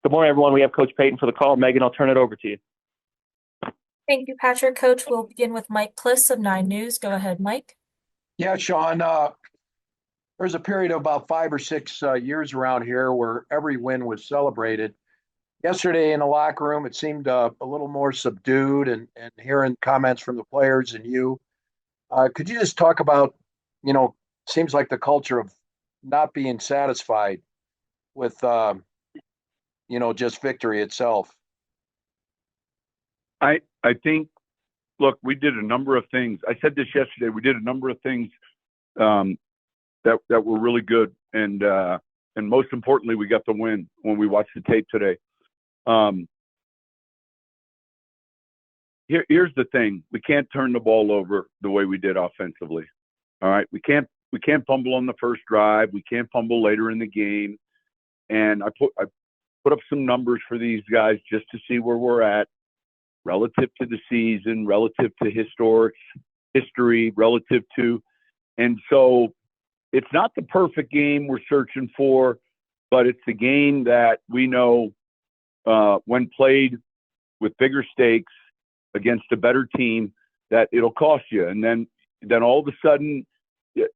Good morning, everyone. We have Coach Payton for the call. Megan, I'll turn it over to you. Thank you, Patrick. Coach, we'll begin with Mike Kliss of 9 News. Go ahead, Mike. Yeah, Sean, there's a period of about 5 or 6 years around here where every win was celebrated. Yesterday in the locker room, it seemed a little more subdued and hearing comments from the players and you. Could you just talk about, seems like the culture of not being satisfied with, just victory itself? I think, look, we did a number of things. I said this yesterday. We did a number of things that were really good, and most importantly, we got the win when we watched the tape today. Here's the thing: we can't turn the ball over the way we did offensively. All right, we can't fumble on the first drive. We can't fumble later in the game. And I put up some numbers for these guys just to see where we're at relative to the season, relative to history, relative to, and so it's not the perfect game we're searching for, but it's a game that we know when played with bigger stakes against a better team that it'll cost you. And then all of a sudden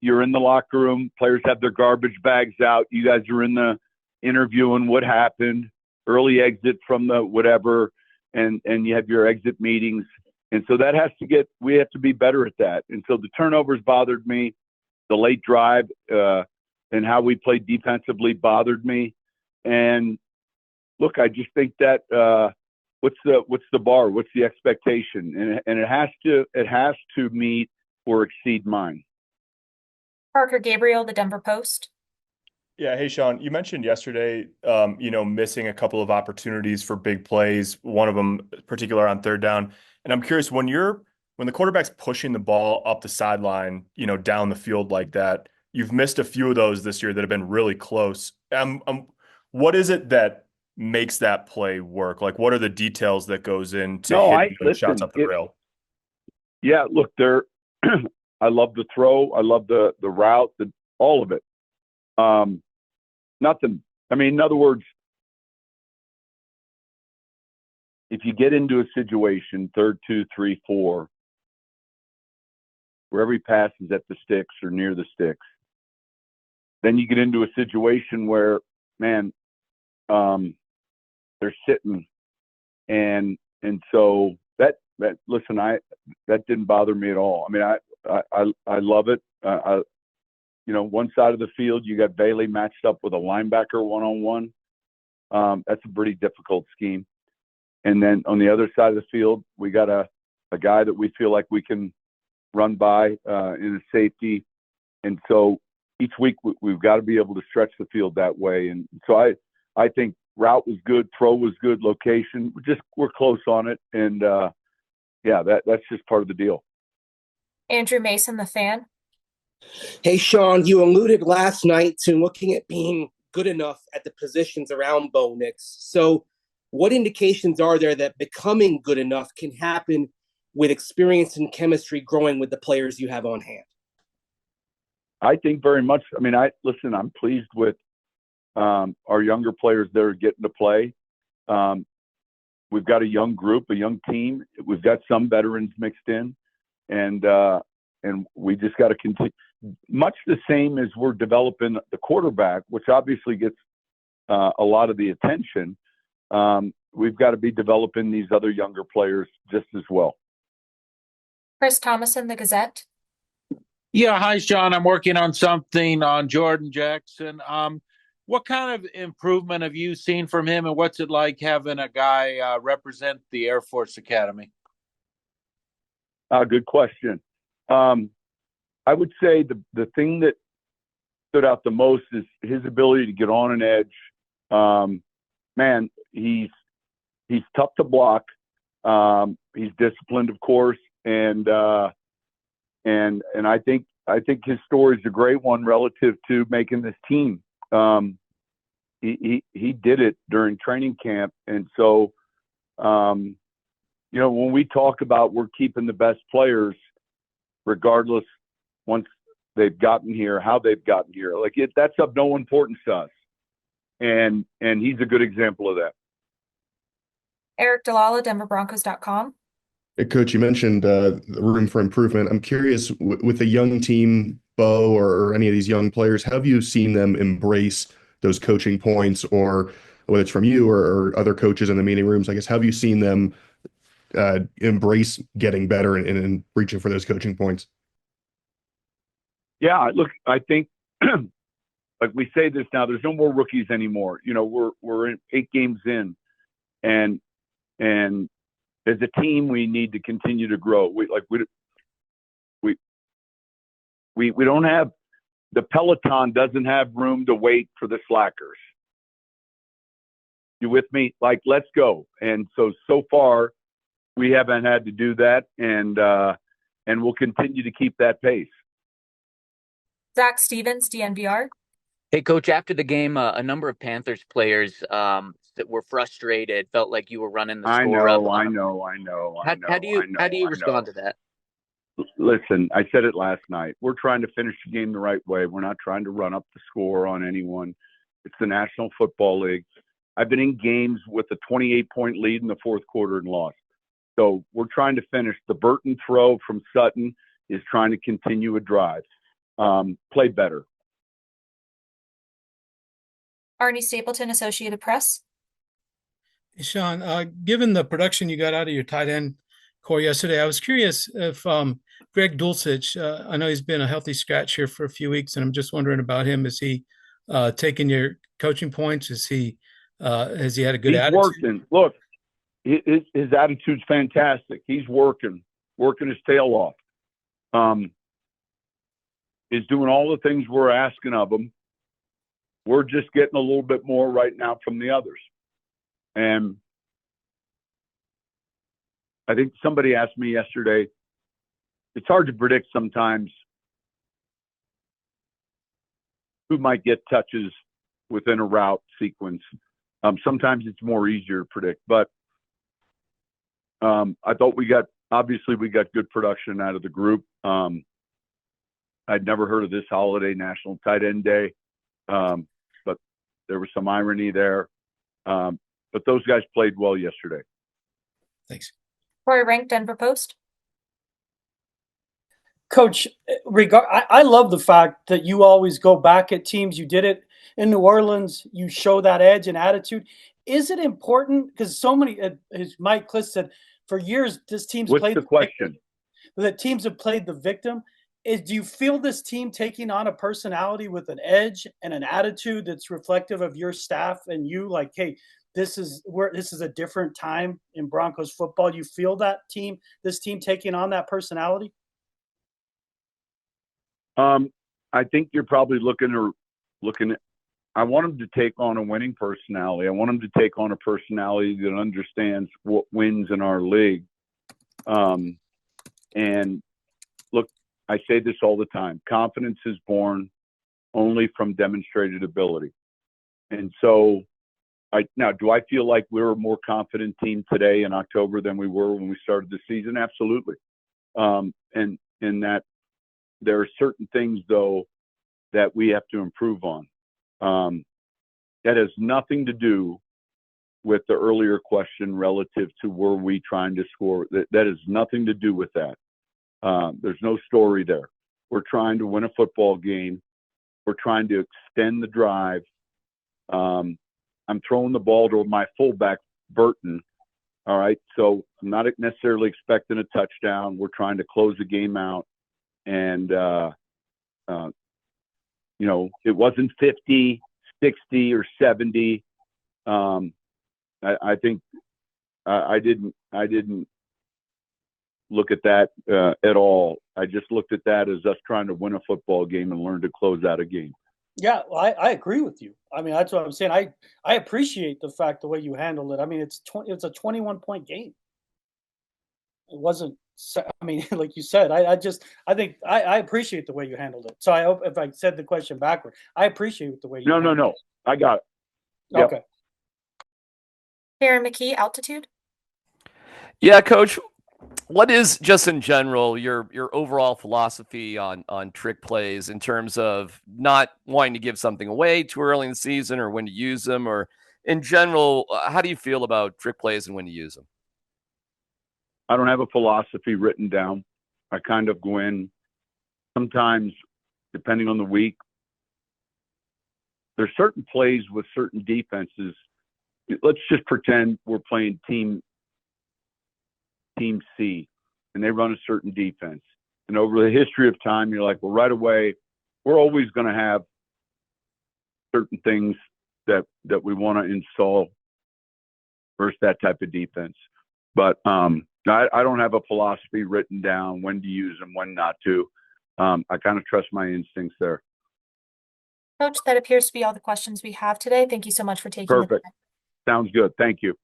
you're in the locker room, players have their garbage bags out, you guys are in the interviewing what happened, early exit from the whatever, and you have your exit meetings. And so we have to be better at that. And so the turnovers bothered me. The late drive and how we played defensively bothered me. And look, I just think that what's the bar? What's the expectation? And it has to meet or exceed mine. Parker Gabriel, the Denver Post. Yeah. Hey, Sean, you mentioned yesterday, missing a couple of opportunities for big plays, one of them particular on third down. And I'm curious, when the quarterback's pushing the ball up the sideline, down the field like that, you've missed a few of those this year that have been really close. What is it that makes that play work? Like, what are the details that goes into hitting those shots up the rail? Yeah, look, I love the throw. I love the route, all of it. Nothing. I mean, in other words, if you get into a situation, 3rd, 2, 3, 4, where every pass is at the sticks or near the sticks, then you get into a situation where, man, they're sitting, and so that listen, that didn't bother me at all. I mean, I love it. One side of the field, you got Bailey matched up with a linebacker one-on-one. That's a pretty difficult scheme. And then on the other side of the field, we got a guy that we feel like we can run by in a safety. And so each week we've got to be able to stretch the field that way. And so I think route was good, throw was good, location. We're close on it. And that's just part of the deal. Andrew Mason, the Fan. Hey, Sean, you alluded last night to looking at being good enough at the positions around Bo Nix. So what indications are there that becoming good enough can happen with experience and chemistry growing with the players you have on hand? I think very much. I mean, I'm pleased with our younger players that are getting to play. We've got a young group, a young team. We've got some veterans mixed in, and we just got to continue. Much the same as we're developing the quarterback, which obviously gets a lot of the attention. We've got to be developing these other younger players just as well. Chris Thomason, the Gazette. Yeah, hi, Sean. I'm working on something on Jordan Jackson. What kind of improvement have you seen from him, and what's it like having a guy represent the Air Force Academy? Good question. I would say the thing that stood out the most is his ability to get on an edge. Man, he's tough to block. He's disciplined, of course, and I think his story is a great one relative to making this team. He did it during training camp, and so when we talk about we're keeping the best players, regardless once they've gotten here, how they've gotten here, that's of no importance to us. and he's a good example of that. Eric Dalala, DenverBroncos.com. Hey, Coach, you mentioned the room for improvement. I'm curious, with a young team, Bo, or any of these young players, have you seen them embrace those coaching points, or whether it's from you or other coaches in the meeting rooms? I guess, have you seen them embrace getting better and reaching for those coaching points? Yeah, look, I think like we say this now, there's no more rookies anymore. You know, we're in 8 games in, and as a team, we need to continue to grow. We don't have, the Peloton doesn't have room to wait for the slackers. You with me? Like, let's go. And so far, we haven't had to do that, and we'll continue to keep that pace. Zach Stevens, DNVR. Hey, Coach, after the game, a number of Panthers players that were frustrated, felt like you were running the score up. I know. How do you respond to that? Listen, I said it last night. We're trying to finish the game the right way. We're not trying to run up the score on anyone. It's the National Football League. I've been in games with a 28-point lead in the fourth quarter and lost. So we're trying to finish. The Burton throw from Sutton is trying to continue a drive. Play better. Arnie Stapleton, Associated Press. Hey, Sean, given the production you got out of your tight end core yesterday, I was curious if Greg Dulcich, I know he's been a healthy scratch here for a few weeks, and I'm just wondering about him. Is he taking your coaching points? Has he had a good attitude? He's working. Look, his attitude's fantastic. He's working his tail off. He's doing all the things we're asking of him. We're just getting a little bit more right now from the others. And I think somebody asked me yesterday, it's hard to predict sometimes who might get touches within a route sequence. Sometimes it's more easier to predict, but I thought we got good production out of the group. I'd never heard of this holiday, National Tight End Day, but there was some irony there. But those guys played well yesterday. Thanks. Corey Rank, Denver Post. Coach, I love the fact that you always go back at teams. You did it in New Orleans. You show that edge and attitude. Is it important? Because so many, as Mike Kliss said, for years, this team's What's played the question? The teams have played the victim. Do you feel this team taking on a personality with an edge and an attitude that's reflective of your staff and you? Like, hey, this is a different time in Broncos football. You feel this team taking on that personality? I think you're probably looking at. I want them to take on a winning personality. I want them to take on a personality that understands what wins in our league. And look, I say this all the time. Confidence is born only from demonstrated ability. And so now, do I feel like we're a more confident team today in October than we were when we started the season? Absolutely. And in that there are certain things, though, that we have to improve on. That has nothing to do with the earlier question relative to were we trying to score. That has nothing to do with that. There's no story there. We're trying to win a football game. We're trying to extend the drive. I'm throwing the ball to my fullback, Burton. All right. So I'm not necessarily expecting a touchdown. We're trying to close the game out. And, it wasn't 50, 60, or 70. I think I didn't look at that at all. I just looked at that as us trying to win a football game and learn to close out a game. Yeah, well, I agree with you. I mean, that's what I'm saying. I appreciate the fact the way you handled it. I mean, it's a 21-point game. It wasn't. I mean, like you said, I think I appreciate the way you handled it. So I hope if I said the question backward, I appreciate the way you. No. I got it. Yep. Okay. Darren McKee, Altitude. Yeah, Coach. What is, just in general, your overall philosophy on trick plays in terms of not wanting to give something away too early in the season, or when to use them, or in general, how do you feel about trick plays and when to use them? I don't have a philosophy written down. I kind of go in sometimes, depending on the week. There's certain plays with certain defenses. Let's just pretend we're playing team C and they run a certain defense. And over the history of time, you're like, well, right away, we're always going to have certain things that we want to install versus that type of defense. But I don't have a philosophy written down when to use them, when not to. I kind of trust my instincts there. Coach, that appears to be all the questions we have today. Thank you so much for taking the Perfect. time. Sounds good. Thank you.